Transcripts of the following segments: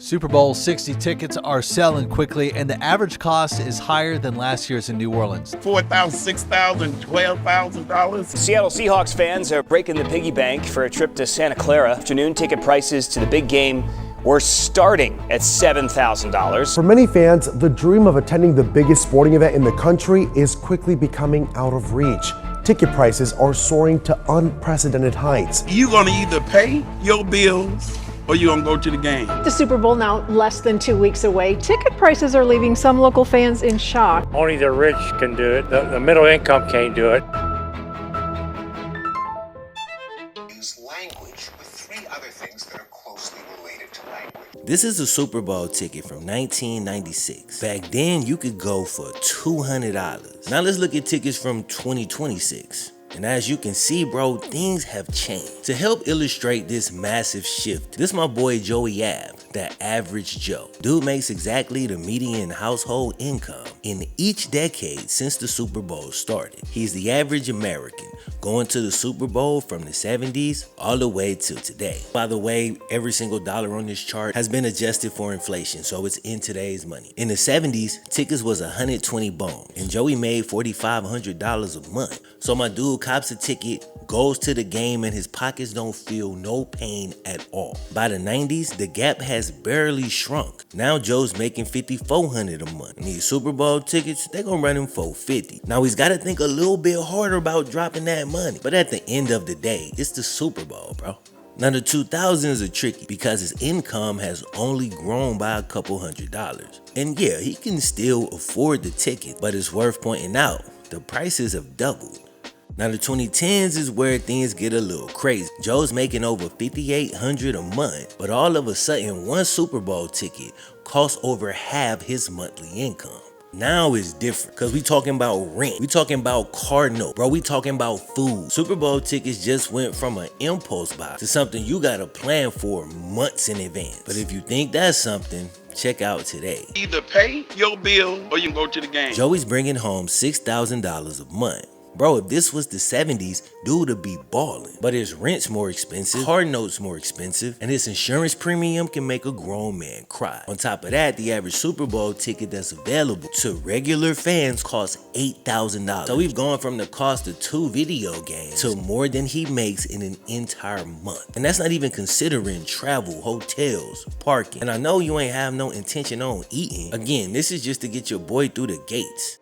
Super Bowl 60 tickets are selling quickly, and the average cost is higher than last year's in New Orleans. $4,000, $6,000, $12,000. Seattle Seahawks fans are breaking the piggy bank for a trip to Santa Clara. Afternoon ticket prices to the big game were starting at $7,000. For many fans, the dream of attending the biggest sporting event in the country is quickly becoming out of reach. Ticket prices are soaring to unprecedented heights. You're gonna either pay your bills or you're gonna go to the game. The Super Bowl now less than 2 weeks away. Ticket prices are leaving some local fans in shock. Only the rich can do it. The middle income can't do it. Use language with three other things that are closely related to language. This is a Super Bowl ticket from 1996. Back then, you could go for $200. Now let's look at tickets from 2026. And as you can see, bro, things have changed. To help illustrate this massive shift, this my boy Joey Ave, the average Joe. Dude makes exactly the median household income in each decade since the Super Bowl started. He's the average American, going to the Super Bowl from the 70s all the way till today. By the way, every single dollar on this chart has been adjusted for inflation, so it's in today's money. In the 70s, tickets was 120 bones, and Joey made $4,500 a month. So my dude cops a ticket, goes to the game, and his pockets don't feel no pain at all. By the 90s, the gap has barely shrunk. Now Joe's making $5,400 a month. And these Super Bowl tickets, they gonna run him $450. Now he's gotta think a little bit harder about dropping that money. But at the end of the day, it's the Super Bowl, bro. Now the 2000s are tricky because his income has only grown by a couple $100s. And yeah, he can still afford the ticket, but it's worth pointing out, the prices have doubled. Now the 2010s is where things get a little crazy. Joe's making over $5,800 a month, but all of a sudden one Super Bowl ticket costs over half his monthly income. Now it's different, cause we talking about rent, we talking about car note, bro, we talking about food. Super Bowl tickets just went from an impulse buy to something you gotta plan for months in advance. But if you think that's something, check out today. Either pay your bill or you can go to the game. Joey's bringing home $6,000 a month. Bro, if this was the 70s, dude would be balling. But his rent's more expensive, car notes more expensive, and his insurance premium can make a grown man cry. On top of that, the average Super Bowl ticket that's available to regular fans costs $8,000. So we've gone from the cost of 2 video games to more than he makes in an entire month. And that's not even considering travel, hotels, parking. And I know you ain't have no intention on eating. Again, this is just to get your boy through the gates.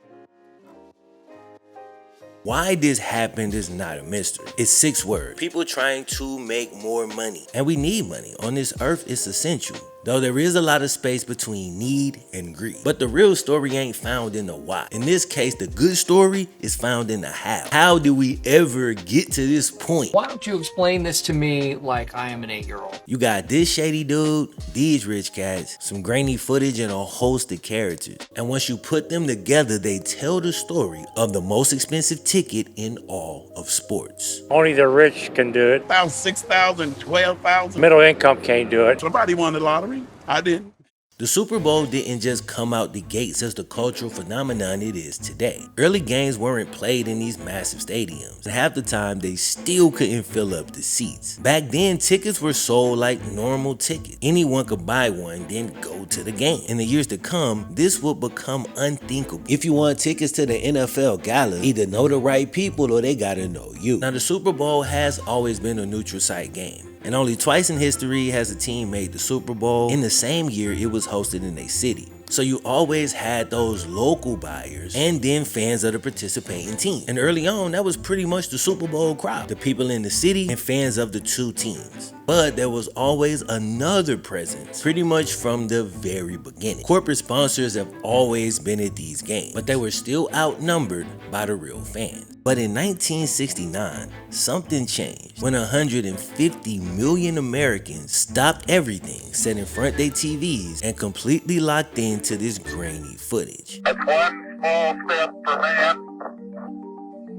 Why this happened is not a mystery. It's 6 words. People trying to make more money. And we need money. On this earth, it's essential. Though there is a lot of space between need and greed. But the real story ain't found in the why. In this case, the good story is found in the how. How did we ever get to this point? Why don't you explain this to me like I am an 8-year-old? You got this shady dude, these rich cats, some grainy footage, and a host of characters. And once you put them together, they tell the story of the most expensive ticket in all of sports. Only the rich can do it. $6,000, $12,000. Middle income can't do it. Somebody won the lottery. I didn't. The Super Bowl didn't just come out the gates as the cultural phenomenon it is today. Early games weren't played in these massive stadiums, and half the time they still couldn't fill up the seats. Back then, tickets were sold like normal tickets. Anyone could buy one, then go to the game. In the years to come, this would become unthinkable. If you want tickets to the NFL Gala, either know the right people or they gotta know you. Now, the Super Bowl has always been a neutral site game. And only twice in history has a team made the Super Bowl in the same year it was hosted in a city. So you always had those local buyers and then fans of the participating team. And early on, that was pretty much the Super Bowl crowd. The people in the city and fans of the 2 teams. But there was always another presence, pretty much from the very beginning. Corporate sponsors have always been at these games, but they were still outnumbered by the real fans. But in 1969, something changed when 150 million Americans stopped everything, sat in front of their TVs, and completely locked into this grainy footage. That's one small step for man,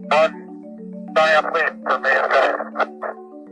one giant leap for mankind.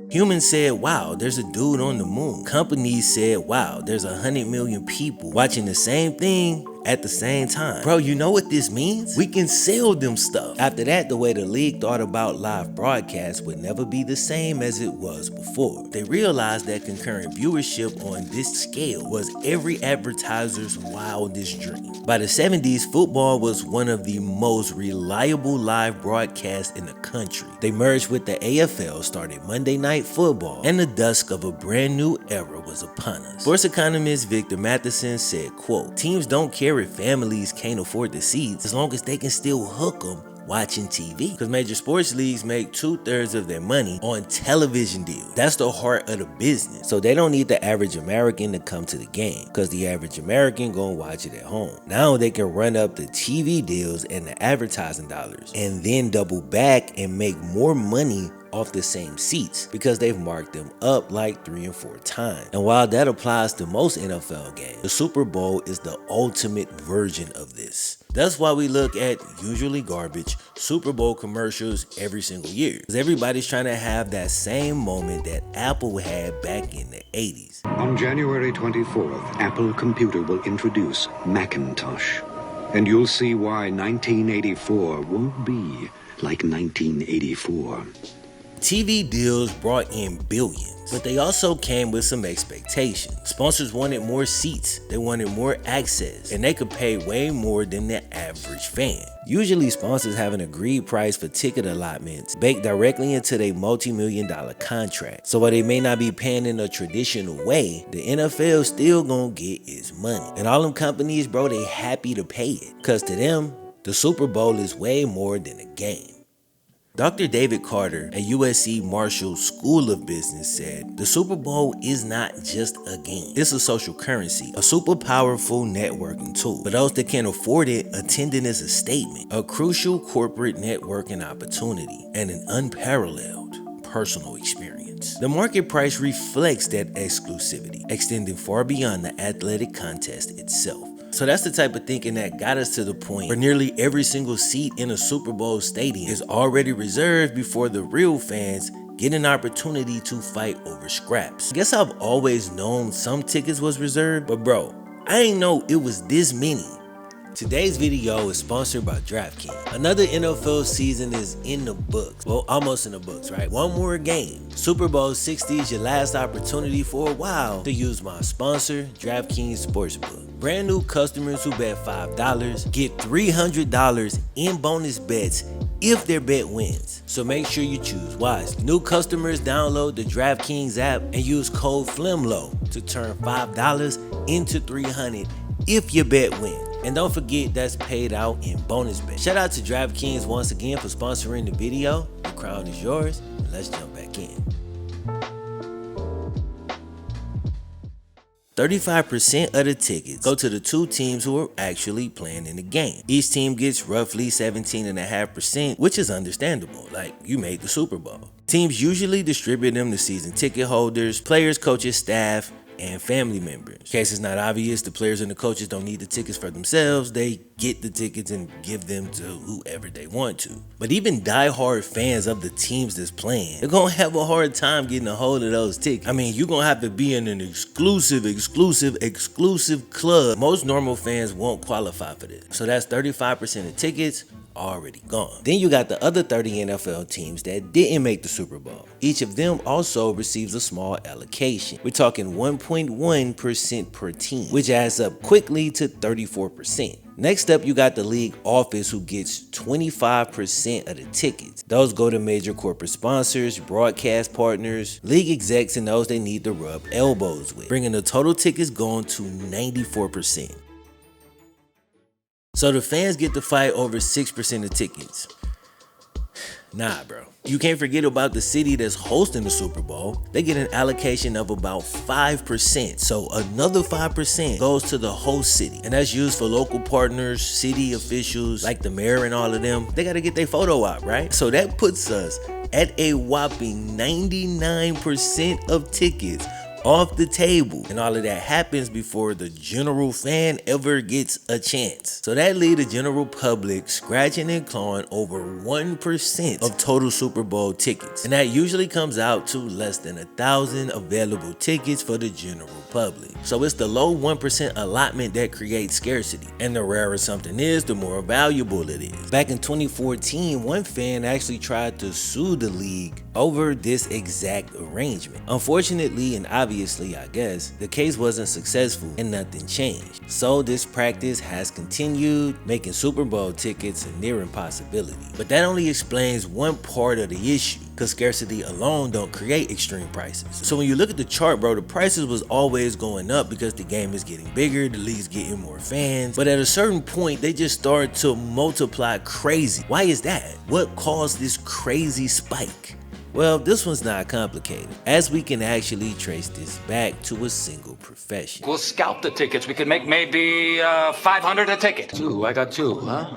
Humans said, wow, there's a dude on the moon. Companies said, wow, there's 100 million people watching the same thing at the same time. Bro, you know what this means? We can sell them stuff. After that, the way the league thought about live broadcasts would never be the same as it was before. They realized that concurrent viewership on this scale was every advertiser's wildest dream. By the 70s, football was one of the most reliable live broadcasts in the country. They merged with the AFL, started Monday Night Football, and the dusk of a brand new era was upon us. Sports economist Victor Matheson said, quote, "Teams don't care if families can't afford the seats as long as they can still hook them watching TV. Because major sports leagues make 2/3 of their money on television deals. That's the heart of the business. So they don't need the average American to come to the game because the average American gonna watch it at home. Now they can run up the TV deals and the advertising dollars and then double back and make more money off the same seats because they've marked them up like 3 and 4 times. And while that applies to most NFL games, the Super Bowl is the ultimate version of this. That's why we look at usually garbage Super Bowl commercials every single year. Because everybody's trying to have that same moment that Apple had back in the 80s. On January 24th, Apple Computer will introduce Macintosh. And you'll see why 1984 won't be like 1984. TV deals brought in billions, but they also came with some expectations. Sponsors wanted more seats, they wanted more access, and they could pay way more than the average fan. Usually sponsors have an agreed price for ticket allotments baked directly into their multi-million-dollar contract. So while they may not be paying in a traditional way, the NFL still gonna get its money. And all them companies, bro, they happy to pay it. Cause to them, the Super Bowl is way more than a game. Dr. David Carter at USC Marshall School of Business said, "The Super Bowl is not just a game. It's a social currency, a super powerful networking tool. For those that can't afford it, attending is a statement, a crucial corporate networking opportunity, and an unparalleled personal experience." The market price reflects that exclusivity, extending far beyond the athletic contest itself. So that's the type of thinking that got us to the point where nearly every single seat in a Super Bowl stadium is already reserved before the real fans get an opportunity to fight over scraps. I guess I've always known some tickets was reserved, but bro, I ain't know it was this many. Today's video is sponsored by DraftKings. Another NFL season is in the books. Well, almost in the books, right? One more game. Super Bowl 60 is your last opportunity for a while to use my sponsor, DraftKings Sportsbook. Brand new customers who bet $5 get $300 in bonus bets if their bet wins. So make sure you choose wisely. New customers download the DraftKings app and use code FlemLo to turn $5 into $300 if your bet wins. And don't forget, that's paid out in bonus bets. Shout out to DraftKings once again for sponsoring the video. The crown is yours. Let's jump back in. 35% of the tickets go to the 2 teams who are actually playing in the game. Each team gets roughly 17.5%, which is understandable, like you made the Super Bowl. Teams usually distribute them to season ticket holders, players, coaches, staff, and family members. In case it's not obvious, the players and the coaches don't need the tickets for themselves. They get the tickets and give them to whoever they want to. But even diehard fans of the teams that's playing, they're gonna have a hard time getting a hold of those tickets. I mean, you're gonna have to be in an exclusive club. Most normal fans won't qualify for this. So that's 35% of tickets already gone. Then you got the other 30 NFL teams that didn't make the Super Bowl. Each of them also receives a small allocation. We're talking 1.1% per team, which adds up quickly to 34%. Next up, you got the league office who gets 25% of the tickets. Those go to major corporate sponsors, broadcast partners, league execs, and those they need to rub elbows with, bringing the total tickets going to 94%. So the fans get to fight over 6% of tickets. Nah, bro. You can't forget about the city that's hosting the Super Bowl. They get an allocation of about 5%. So another 5% goes to the host city. And that's used for local partners, city officials, like the mayor and all of them. They got to get their photo op, right? So that puts us at a whopping 99% of tickets off the table. And all of that happens before the general fan ever gets a chance. So that leaves the general public scratching and clawing over 1% of total Super Bowl tickets. And that usually comes out to less than 1,000 available tickets for the general public. So it's the low 1% allotment that creates scarcity. And the rarer something is, the more valuable it is. Back in 2014, one fan actually tried to sue the league over this exact arrangement. Unfortunately, and obviously I guess, the case wasn't successful and nothing changed. So this practice has continued, making Super Bowl tickets a near impossibility. But that only explains one part of the issue, because scarcity alone don't create extreme prices. So when you look at the chart, bro, the prices was always going up because the game is getting bigger, the league's getting more fans. But at a certain point, they just start to multiply crazy. Why is that? What caused this crazy spike? Well, this one's not complicated, as we can actually trace this back to a single profession. We'll scalp the tickets. We can make maybe 500 a ticket. Two, I got two, huh?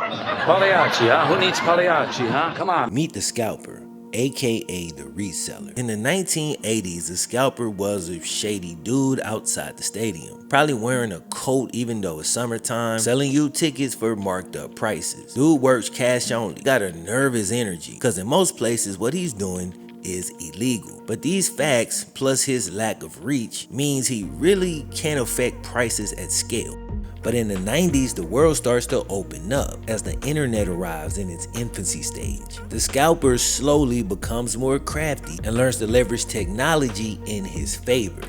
Pagliacci, huh? Who needs Pagliacci, huh? Come on. Meet the scalper, aka the reseller. In the 1980s, the scalper was a shady dude outside the stadium, probably wearing a coat even though it's summertime, selling you tickets for marked up prices. Dude works cash only, got a nervous energy, because in most places what he's doing is illegal. But these facts, plus his lack of reach, means he really can't affect prices at scale. But in the 90s, the world starts to open up as the internet arrives in its infancy stage. The scalper slowly becomes more crafty and learns to leverage technology in his favor.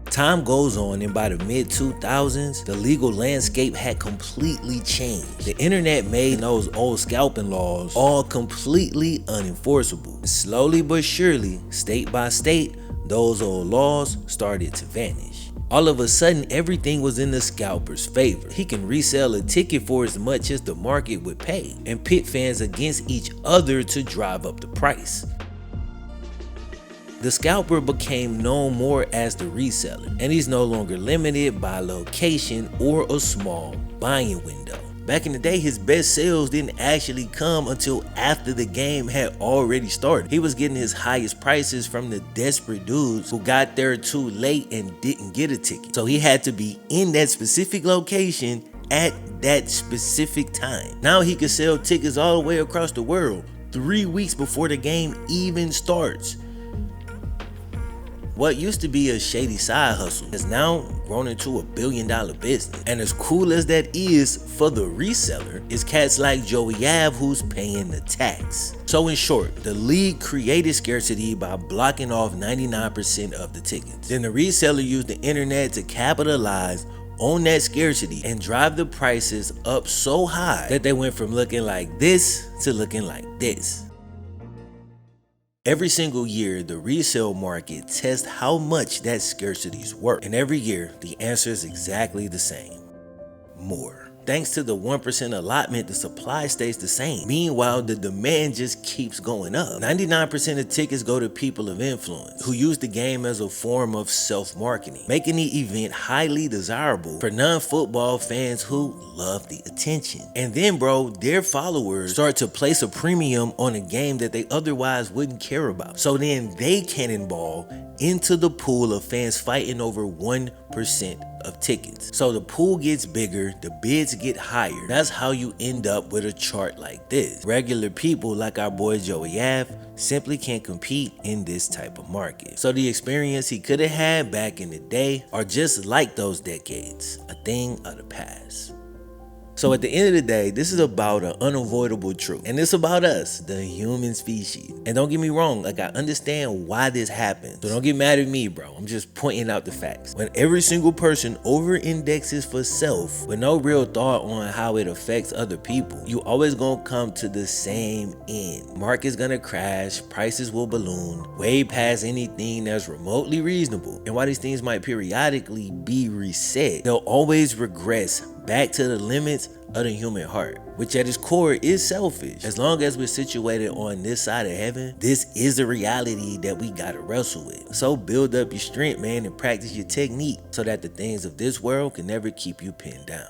Time goes on, and by the mid-2000s, the legal landscape had completely changed. The internet made those old scalping laws all completely unenforceable. Slowly but surely, state by state, those old laws started to vanish. All of a sudden, everything was in the scalper's favor. He can resell a ticket for as much as the market would pay and pit fans against each other to drive up the price. The scalper became known more as the reseller, and he's no longer limited by location or a small buying window. Back in the day, his best sales didn't actually come until after the game had already started. He was getting his highest prices from the desperate dudes who got there too late and didn't get a ticket. So he had to be in that specific location at that specific time. Now he could sell tickets all the way across the world 3 weeks before the game even starts. What used to be a shady side hustle has now grown into $1 billion business. And as cool as that is for the reseller, it's cats like Joey Av who's paying the tax. So in short, the league created scarcity by blocking off 99% of the tickets. Then the reseller used the internet to capitalize on that scarcity and drive the prices up so high that they went from looking like this to looking like this. Every single year, the resale market tests how much that scarcity's worth. And every year, the answer is exactly the same: more. Thanks to the 1% allotment, the supply stays the same. Meanwhile, the demand just keeps going up. 99% of tickets go to people of influence who use the game as a form of self-marketing, making the event highly desirable for non-football fans who love the attention. And then, bro, their followers start to place a premium on a game that they otherwise wouldn't care about. So then they cannonball into the pool of fans fighting over 1% of tickets. So the pool gets bigger, the bids get higher. That's how you end up with a chart like this. Regular people like our boy Joey Av simply can't compete in this type of market. So the experience he could have had back in the day are just like those decades, a thing of the past. So at the end of the day, this is about an unavoidable truth. And it's about us, the human species. And don't get me wrong, like, I understand why this happens. So don't get mad at me, bro. I'm just pointing out the facts. When every single person over-indexes for self with no real thought on how it affects other people, you always gonna come to the same end. Market's gonna crash, prices will balloon, way past anything that's remotely reasonable. And while these things might periodically be reset, they'll always regress back to the limits of the human heart, which at its core is selfish. As long as we're situated on this side of heaven, this is the reality that we gotta wrestle with. So build up your strength, man, and practice your technique so that the things of this world can never keep you pinned down.